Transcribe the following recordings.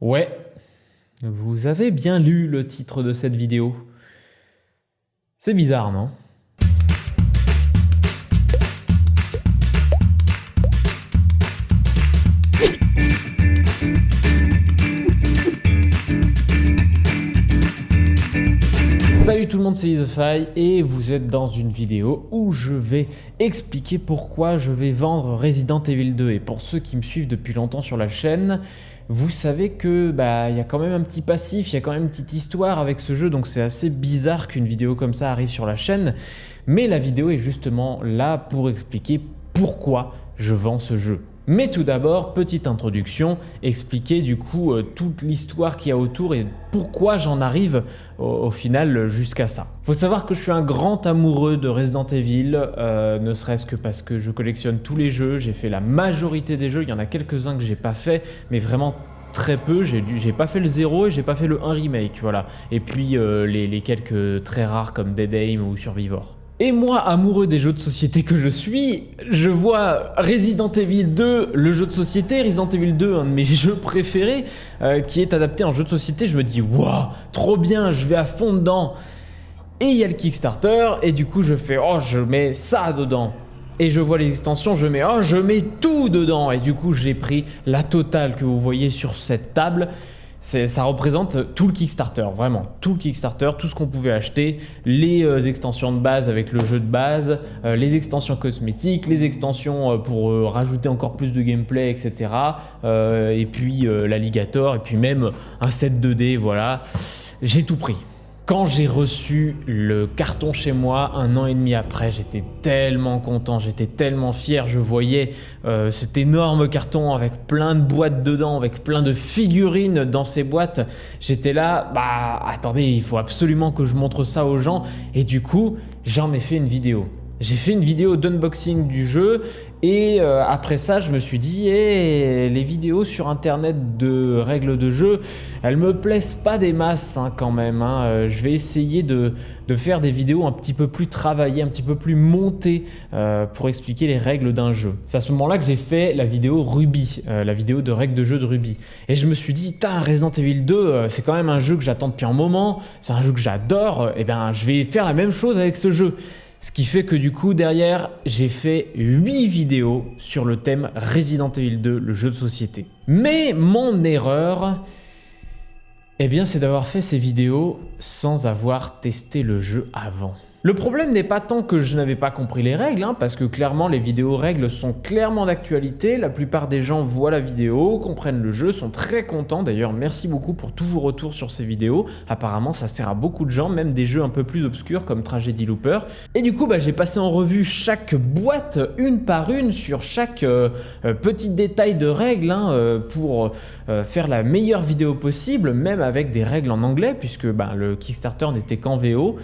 Ouais, vous avez bien lu le titre de cette vidéo. C'est bizarre, non? Salut tout le monde, c'est Isofy et vous êtes dans une vidéo où je vais expliquer pourquoi je vais vendre Resident Evil 2. Et pour ceux qui me suivent depuis longtemps sur la chaîne, vous savez que y a quand même un petit passif, il y a quand même une petite histoire avec ce jeu, donc c'est assez bizarre qu'une vidéo comme ça arrive sur la chaîne. Mais la vidéo est justement là pour expliquer pourquoi je vends ce jeu. Mais tout d'abord, petite introduction, expliquer du coup toute l'histoire qu'il y a autour et pourquoi j'en arrive au final jusqu'à ça. Faut savoir que je suis un grand amoureux de Resident Evil, ne serait-ce que parce que je collectionne tous les jeux, j'ai fait la majorité des jeux, il y en a quelques-uns que j'ai pas fait, mais vraiment très peu, j'ai pas fait le 0 et j'ai pas fait le 1 remake, voilà. Et puis les quelques très rares comme Dead Aim ou Survivor. Et moi, amoureux des jeux de société que je suis, je vois Resident Evil 2, le jeu de société, Resident Evil 2, un de mes jeux préférés, qui est adapté en jeu de société, je me dis « Waouh, trop bien, je vais à fond dedans !» Et il y a le Kickstarter, et du coup je fais « Oh, je mets ça dedans !» Et je vois les extensions, je mets « Oh, je mets tout dedans !» Et du coup j'ai pris la totale que vous voyez sur cette table. Ça représente tout le Kickstarter, vraiment, tout le Kickstarter, tout ce qu'on pouvait acheter, les extensions de base avec le jeu de base, les extensions cosmétiques, les extensions pour rajouter encore plus de gameplay, etc. Et puis l'alligator, et puis même un set 2D, voilà, j'ai tout pris. Quand j'ai reçu le carton chez moi, 1 an et demi après, j'étais tellement content, j'étais tellement fier. Je voyais cet énorme carton avec plein de boîtes dedans, avec plein de figurines dans ces boîtes. J'étais là, attendez, il faut absolument que je montre ça aux gens. Et du coup, j'en ai fait une vidéo. J'ai fait une vidéo d'unboxing du jeu et après ça je me suis dit les vidéos sur internet de règles de jeu, elles me plaisent pas des masses quand même. Je vais essayer de faire des vidéos un petit peu plus travaillées, un petit peu plus montées pour expliquer les règles d'un jeu. C'est à ce moment là que j'ai fait la vidéo Ruby, la vidéo de règles de jeu de Ruby. Et je me suis dit, Resident Evil 2 c'est quand même un jeu que j'attends depuis un moment, c'est un jeu que j'adore, et je vais faire la même chose avec ce jeu. Ce qui fait que du coup derrière j'ai fait 8 vidéos sur le thème Resident Evil 2, le jeu de société. Mais mon erreur, c'est d'avoir fait ces vidéos sans avoir testé le jeu avant. Le problème n'est pas tant que je n'avais pas compris les règles, parce que clairement les vidéos règles sont clairement d'actualité, la plupart des gens voient la vidéo, comprennent le jeu, sont très contents, d'ailleurs merci beaucoup pour tous vos retours sur ces vidéos, apparemment ça sert à beaucoup de gens, même des jeux un peu plus obscurs comme Tragedy Looper. Et du coup j'ai passé en revue chaque boîte une par une sur chaque petit détail de règles pour faire la meilleure vidéo possible, même avec des règles en anglais puisque le Kickstarter n'était qu'en VO.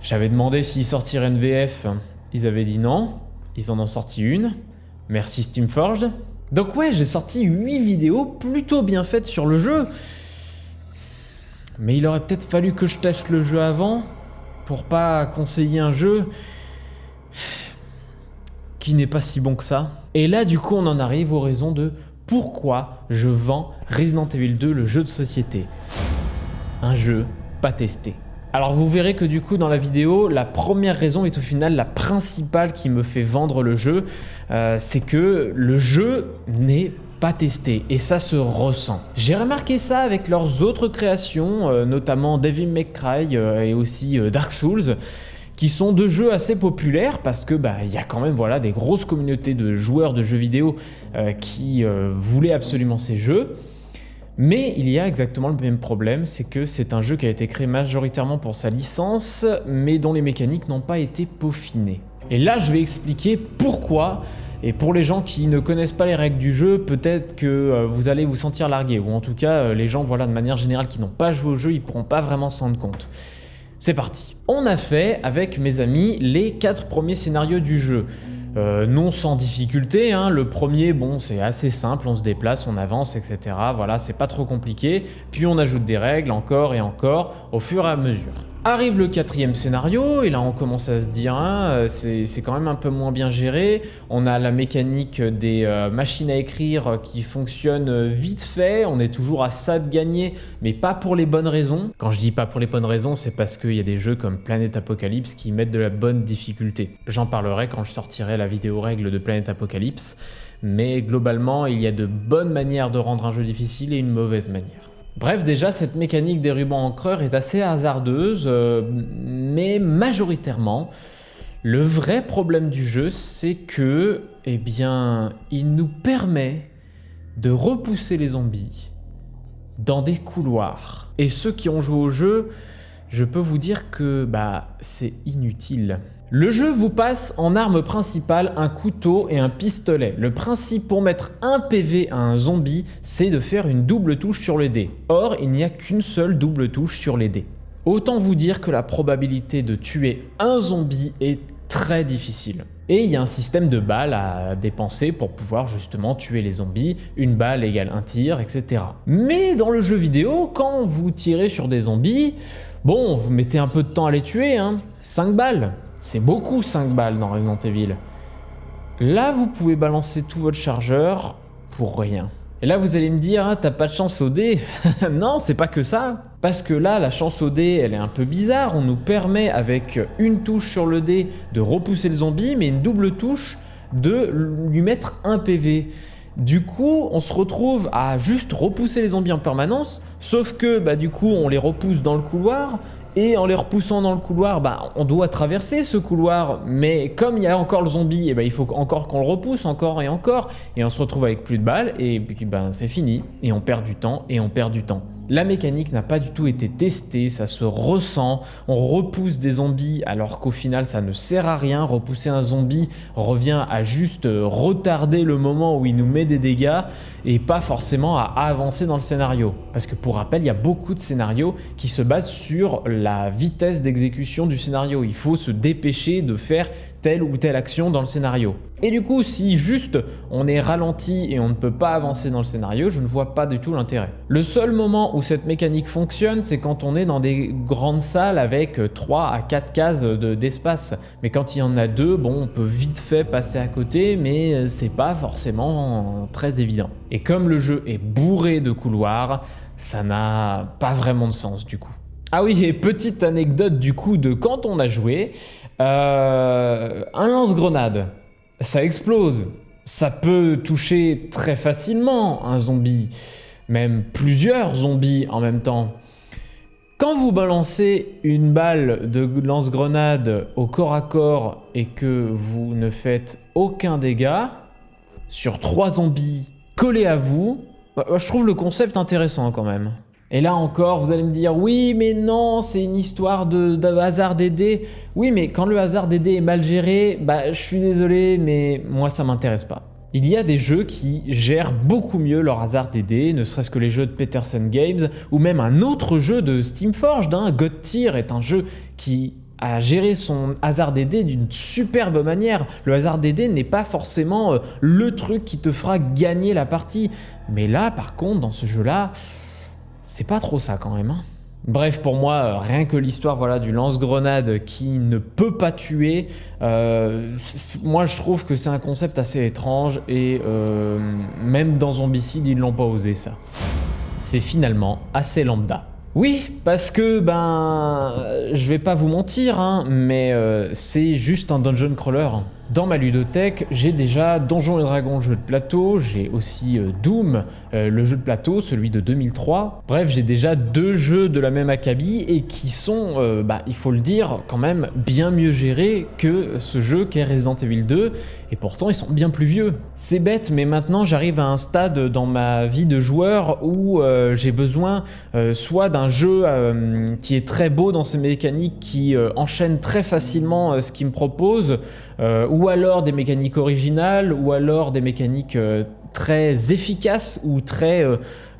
J'avais demandé s'ils sortiraient une VF, ils avaient dit non, ils en ont sorti une, merci Steamforged. Donc ouais, j'ai sorti 8 vidéos plutôt bien faites sur le jeu, mais il aurait peut-être fallu que je teste le jeu avant, pour pas conseiller un jeu qui n'est pas si bon que ça. Et là du coup on en arrive aux raisons de pourquoi je vends Resident Evil 2, le jeu de société. Un jeu pas testé. Alors vous verrez que du coup dans la vidéo, la première raison est au final la principale qui me fait vendre le jeu, c'est que le jeu n'est pas testé et ça se ressent. J'ai remarqué ça avec leurs autres créations, notamment Devil May Cry et aussi Dark Souls, qui sont 2 jeux assez populaires parce que y a quand même des grosses communautés de joueurs de jeux vidéo qui voulaient absolument ces jeux. Mais il y a exactement le même problème, c'est que c'est un jeu qui a été créé majoritairement pour sa licence, mais dont les mécaniques n'ont pas été peaufinées. Et là, je vais expliquer pourquoi, et pour les gens qui ne connaissent pas les règles du jeu, peut-être que vous allez vous sentir largué, ou en tout cas, les gens de manière générale qui n'ont pas joué au jeu, ils ne pourront pas vraiment s'en rendre compte. C'est parti. On a fait, avec mes amis, les 4 premiers scénarios du jeu. Non sans difficulté, le premier, c'est assez simple, on se déplace, on avance, etc. Voilà, c'est pas trop compliqué. Puis on ajoute des règles encore et encore au fur et à mesure. Arrive le 4e scénario, et là on commence à se dire, hein, c'est quand même un peu moins bien géré. On a la mécanique des machines à écrire qui fonctionne vite fait, on est toujours à ça de gagner, mais pas pour les bonnes raisons. Quand je dis pas pour les bonnes raisons, c'est parce qu'il y a des jeux comme Planet Apocalypse qui mettent de la bonne difficulté. J'en parlerai quand je sortirai la vidéo règle de Planet Apocalypse, mais globalement il y a de bonnes manières de rendre un jeu difficile et une mauvaise manière. Bref, déjà, cette mécanique des rubans encreurs est assez hasardeuse, mais majoritairement, le vrai problème du jeu, c'est que, eh bien, il nous permet de repousser les zombies dans des couloirs. Et ceux qui ont joué au jeu, je peux vous dire que, c'est inutile. Le jeu vous passe en arme principale un couteau et un pistolet. Le principe pour mettre un PV à un zombie, c'est de faire une double touche sur les dés. Or, il n'y a qu'une seule double touche sur les dés. Autant vous dire que la probabilité de tuer un zombie est très difficile. Et il y a un système de balles à dépenser pour pouvoir justement tuer les zombies. Une balle égale un tir, etc. Mais dans le jeu vidéo, quand vous tirez sur des zombies, bon, vous mettez un peu de temps à les tuer, 5 balles. C'est beaucoup 5 balles dans Resident Evil. Là, vous pouvez balancer tout votre chargeur pour rien. Et là, vous allez me dire, t'as pas de chance au dé. Non, c'est pas que ça. Parce que là, la chance au dé, elle est un peu bizarre. On nous permet, avec une touche sur le dé, de repousser le zombie, mais une double touche de lui mettre un PV. Du coup, on se retrouve à juste repousser les zombies en permanence, sauf que, du coup, on les repousse dans le couloir. Et en les repoussant dans le couloir, on doit traverser ce couloir, mais comme il y a encore le zombie, il faut encore qu'on le repousse encore, et on se retrouve avec plus de balles, et puis c'est fini, et on perd du temps, et on perd du temps. La mécanique n'a pas du tout été testée, ça se ressent, on repousse des zombies alors qu'au final ça ne sert à rien. Repousser un zombie revient à juste retarder le moment où il nous met des dégâts et pas forcément à avancer dans le scénario. Parce que pour rappel, il y a beaucoup de scénarios qui se basent sur la vitesse d'exécution du scénario. Il faut se dépêcher de faire telle ou telle action dans le scénario. Et du coup, si juste on est ralenti et on ne peut pas avancer dans le scénario, je ne vois pas du tout l'intérêt. Le seul moment où cette mécanique fonctionne, c'est quand on est dans des grandes salles avec 3 à 4 cases d'espace. Mais quand il y en a 2, on peut vite fait passer à côté, mais c'est pas forcément très évident. Et comme le jeu est bourré de couloirs, ça n'a pas vraiment de sens du coup. Ah oui, et petite anecdote du coup de quand on a joué, un lance-grenade, ça explose. Ça peut toucher très facilement un zombie, même plusieurs zombies en même temps. Quand vous balancez une balle de lance-grenade au corps à corps et que vous ne faites aucun dégât, sur 3 zombies collés à vous, je trouve le concept intéressant quand même. Et là encore, vous allez me dire, oui, mais non, c'est une histoire de hasard des dés. Oui, mais quand le hasard des dés est mal géré, je suis désolé, mais moi, ça m'intéresse pas. Il y a des jeux qui gèrent beaucoup mieux leur hasard des dés, ne serait-ce que les jeux de Petersen Games, ou même un autre jeu de Steamforged, God Tier est un jeu qui a géré son hasard des dés d'une superbe manière. Le hasard des dés n'est pas forcément le truc qui te fera gagner la partie. Mais là, par contre, dans ce jeu-là, c'est pas trop ça quand même. Bref, pour moi, rien que l'histoire du lance-grenade qui ne peut pas tuer, moi je trouve que c'est un concept assez étrange et même dans Zombicide, ils l'ont pas osé ça. C'est finalement assez lambda. Oui, parce que je vais pas vous mentir, mais c'est juste un dungeon crawler. Dans ma ludothèque, j'ai déjà Donjons et Dragons jeu de plateau, j'ai aussi Doom, le jeu de plateau, celui de 2003. Bref, j'ai déjà 2 jeux de la même acabit et qui sont, il faut le dire, quand même bien mieux gérés que ce jeu qu'est Resident Evil 2, et pourtant ils sont bien plus vieux. C'est bête, mais maintenant j'arrive à un stade dans ma vie de joueur où j'ai besoin soit d'un jeu qui est très beau dans ses mécaniques, qui enchaîne très facilement ce qu'il me propose, ou alors des mécaniques originales, ou alors des mécaniques très efficaces ou très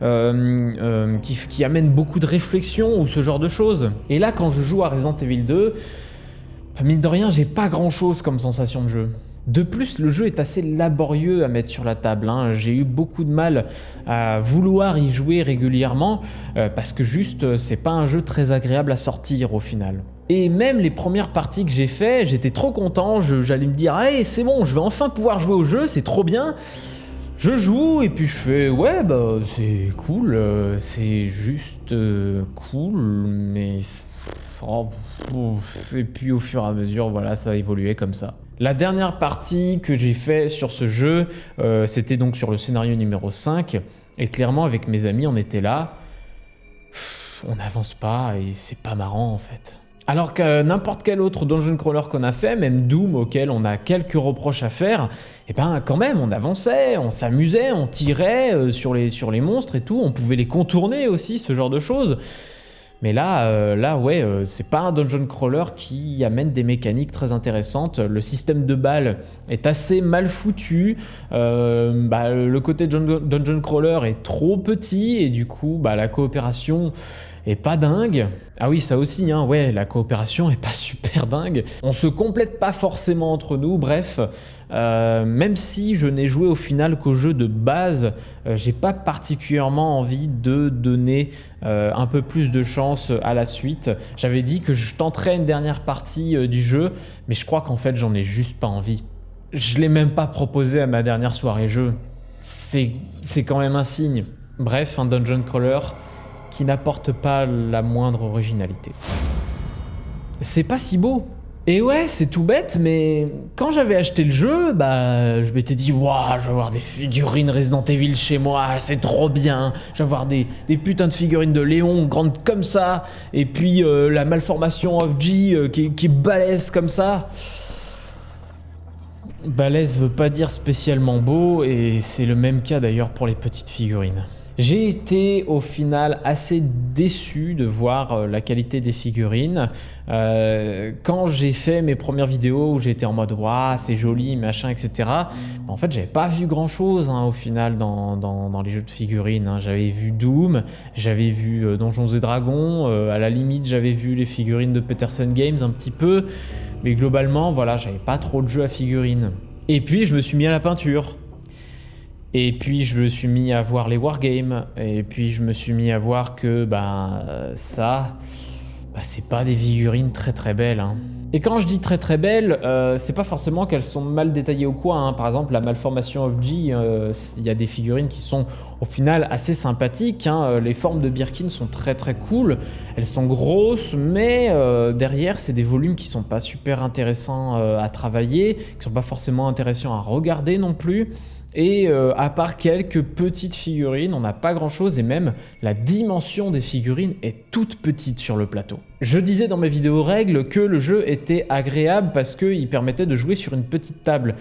qui amènent beaucoup de réflexion ou ce genre de choses. Et là, quand je joue à Resident Evil 2, mine de rien, j'ai pas grand chose comme sensation de jeu. De plus, le jeu est assez laborieux à mettre sur la table, hein. J'ai eu beaucoup de mal à vouloir y jouer régulièrement parce que juste, c'est pas un jeu très agréable à sortir au final. Et même les premières parties que j'ai fait, j'étais trop content, j'allais me dire « Allez, c'est bon, je vais enfin pouvoir jouer au jeu, c'est trop bien !» Je joue et puis je fais « Ouais, bah c'est cool, c'est juste cool, mais... » Et puis au fur et à mesure, voilà, ça a évolué comme ça. La dernière partie que j'ai fait sur ce jeu, c'était donc sur le scénario numéro 5. Et clairement, avec mes amis, on était là. On n'avance pas et c'est pas marrant en fait. Alors que n'importe quel autre dungeon crawler qu'on a fait, même Doom auquel on a quelques reproches à faire, et ben quand même on avançait, on s'amusait, on tirait sur les monstres et tout, on pouvait les contourner aussi, ce genre de choses. Mais là, ouais, c'est pas un dungeon crawler qui amène des mécaniques très intéressantes. Le système de balles est assez mal foutu. Le côté dungeon crawler est trop petit et du coup, la coopération est pas dingue. Ah oui, ça aussi, hein, ouais, la coopération est pas super dingue. On se complète pas forcément entre nous, bref. Même si je n'ai joué au final qu'au jeu de base, j'ai pas particulièrement envie de donner un peu plus de chance à la suite. J'avais dit que je tenterais une dernière partie du jeu, mais je crois qu'en fait j'en ai juste pas envie. Je l'ai même pas proposé à ma dernière soirée jeu. C'est quand même un signe. Bref, un dungeon crawler qui n'apporte pas la moindre originalité. C'est pas si beau. Et ouais, c'est tout bête, mais quand j'avais acheté le jeu, je m'étais dit « Waouh, je vais avoir des figurines Resident Evil chez moi, c'est trop bien. Je vais avoir des putains de figurines de Léon grandes comme ça, et puis la malformation of G qui est balèze comme ça. » Balèze veut pas dire spécialement beau, et c'est le même cas d'ailleurs pour les petites figurines. J'ai été au final assez déçu de voir la qualité des figurines. Quand j'ai fait mes premières vidéos où j'étais en mode « Waouh, c'est joli, machin, etc. » En fait, j'avais pas vu grand chose au final dans les jeux de figurines. Hein. J'avais vu Doom, j'avais vu Donjons et Dragons, à la limite j'avais vu les figurines de Petersen Games un petit peu. Mais globalement, voilà, j'avais pas trop de jeux à figurines. Et puis je me suis mis à la peinture. Et puis je me suis mis à voir les wargames, et puis je me suis mis à voir que c'est pas des figurines très belles. Hein. Et quand je dis très belles, c'est pas forcément qu'elles sont mal détaillées ou quoi. Hein. Par exemple, la malformation of G, il y a des figurines qui sont au final assez sympathiques. Hein. Les formes de Birkin sont très cool. Elles sont grosses, mais derrière, c'est des volumes qui sont pas super intéressants à travailler, qui sont pas forcément intéressants à regarder non plus. Et à part quelques petites figurines, on n'a pas grand chose et même la dimension des figurines est toute petite sur le plateau. Je disais dans mes vidéos règles que le jeu était agréable parce qu'il permettait de jouer sur une petite table.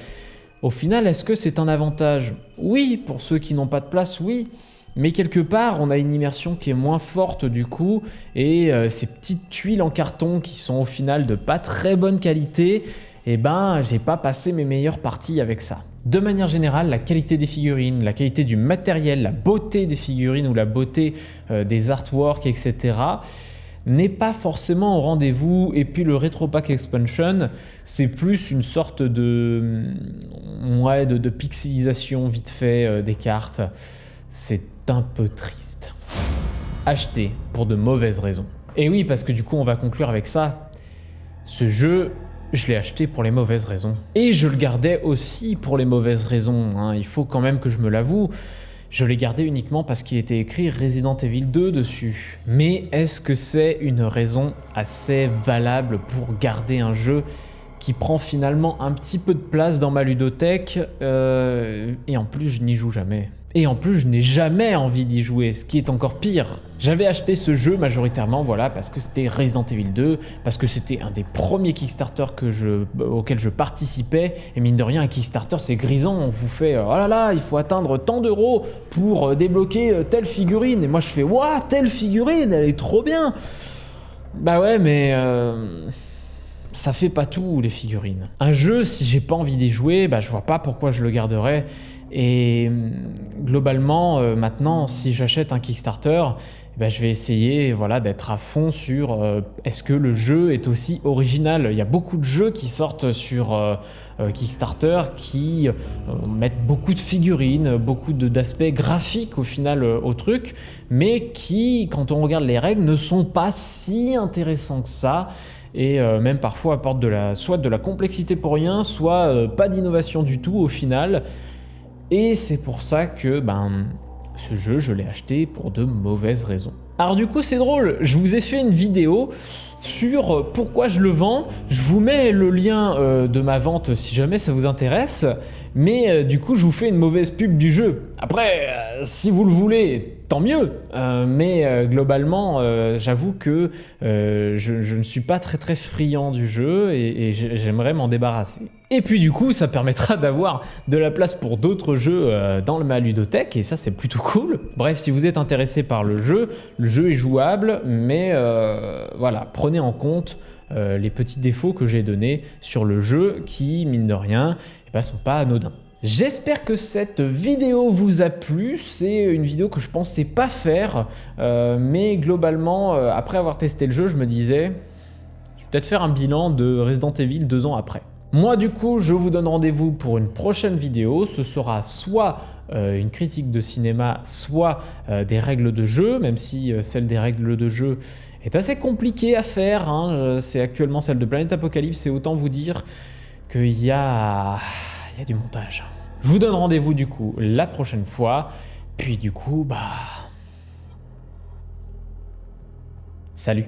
Au final, est-ce que c'est un avantage? Oui, pour ceux qui n'ont pas de place, oui. Mais quelque part, on a une immersion qui est moins forte du coup, et ces petites tuiles en carton qui sont au final de pas très bonne qualité, j'ai pas passé mes meilleures parties avec ça. De manière générale, la qualité des figurines, la qualité du matériel, la beauté des figurines ou la beauté des artworks, etc. n'est pas forcément au rendez-vous. Et puis le Retro Pack Expansion, c'est plus une sorte de pixelisation vite fait des cartes. C'est un peu triste. Acheté pour de mauvaises raisons. Et oui, parce que du coup, on va conclure avec ça. Ce jeu, je l'ai acheté pour les mauvaises raisons. Et je le gardais aussi pour les mauvaises raisons, hein. Il faut quand même que je me l'avoue. Je l'ai gardé uniquement parce qu'il était écrit Resident Evil 2 dessus. Mais est-ce que c'est une raison assez valable pour garder un jeu qui prend finalement un petit peu de place dans ma ludothèque et en plus je n'y joue jamais. Et en plus, je n'ai jamais envie d'y jouer, ce qui est encore pire. J'avais acheté ce jeu majoritairement parce que c'était Resident Evil 2, parce que c'était un des premiers Kickstarter auxquels je participais. Et mine de rien, un Kickstarter, c'est grisant. On vous fait « Oh là là, il faut atteindre tant d'euros pour débloquer telle figurine. » Et moi, je fais « Ouah, telle figurine, elle est trop bien !» Bah ouais, mais... ça fait pas tout les figurines. Un jeu, si j'ai pas envie d'y jouer, bah, je vois pas pourquoi je le garderais. Et globalement, maintenant, si j'achète un Kickstarter, ben, je vais essayer voilà, d'être à fond sur est-ce que le jeu est aussi original. Il y a beaucoup de jeux qui sortent sur Kickstarter qui mettent beaucoup de figurines, beaucoup d'aspects graphiques au final au truc, mais qui, quand on regarde les règles, ne sont pas si intéressants que ça. Et même parfois apportent soit de la complexité pour rien, soit pas d'innovation du tout au final. Et c'est pour ça que ce jeu, je l'ai acheté pour de mauvaises raisons. Alors du coup, c'est drôle, je vous ai fait une vidéo sur pourquoi je le vends. Je vous mets le lien de ma vente si jamais ça vous intéresse. Mais du coup, je vous fais une mauvaise pub du jeu. Après, si vous le voulez, tant mieux. Mais globalement, j'avoue que je ne suis pas très friand du jeu et j'aimerais m'en débarrasser. Et puis du coup, ça permettra d'avoir de la place pour d'autres jeux dans ma ludothèque et ça, c'est plutôt cool. Bref, si vous êtes intéressé par le jeu est jouable, mais voilà, prenez en compte les petits défauts que j'ai donnés sur le jeu qui, mine de rien, sont pas anodins. J'espère que cette vidéo vous a plu. C'est une vidéo que je pensais pas faire, mais globalement, après avoir testé le jeu, je me disais, je vais peut-être faire un bilan de Resident Evil 2 ans après. Moi, du coup, je vous donne rendez-vous pour une prochaine vidéo. Ce sera soit une critique de cinéma, soit des règles de jeu, même si celle des règles de jeu est assez compliquée à faire. Hein. C'est actuellement celle de Planet Apocalypse, et autant vous dire qu'il y a du montage. Je vous donne rendez-vous du coup la prochaine fois, puis du coup, salut.